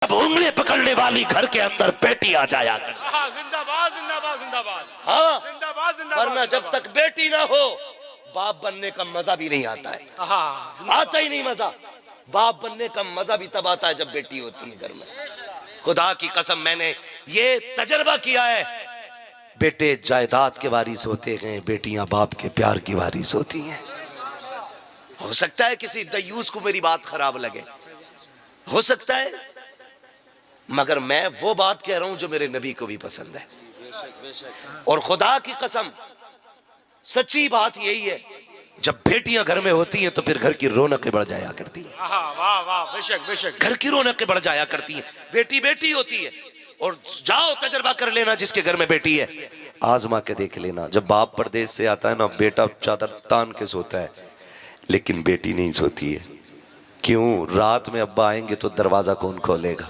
जब उंगली पकड़ने वाली घर के अंदर बेटी आ जाया कर। जिंदाबाद जिंदाबाद जिंदाबाद। हाँ, जिंदाबाद जिंदाबाद। वरना जब तक बेटी ना हो बाप बनने का मजा भी नहीं आता है। आता ही नहीं मजा। बाप बनने का मजा भी तब आता है जब बेटी होती है घर में। खुदा की कसम मैंने ये तजर्बा किया है। बेटे जायदाद के वारिस होते हैं, बेटियां बाप के प्यार की वारिस होती हैं। हो सकता है किसी दयूस को मेरी बात खराब लगे, हो सकता है, मगर मैं वो बात कह रहा हूं जो मेरे नबी को भी पसंद है। और खुदा की कसम सच्ची बात यही है, जब बेटियां घर में होती हैं तो फिर घर की रौनकें बढ़ जाया करती हैं। वाह वाह, बेशक बेशक। घर की रौनकें बढ़ जाया करती हैं। बेटी बेटी होती है। और जाओ तजर्बा कर लेना, जिसके घर में बेटी है आजमा के देख लेना। जब बाप परदेश से आता है ना, बेटा चादर तान के सोता है, लेकिन बेटी नहीं सोती है। क्यों? रात में अब्बा आएंगे तो दरवाजा कौन खोलेगा?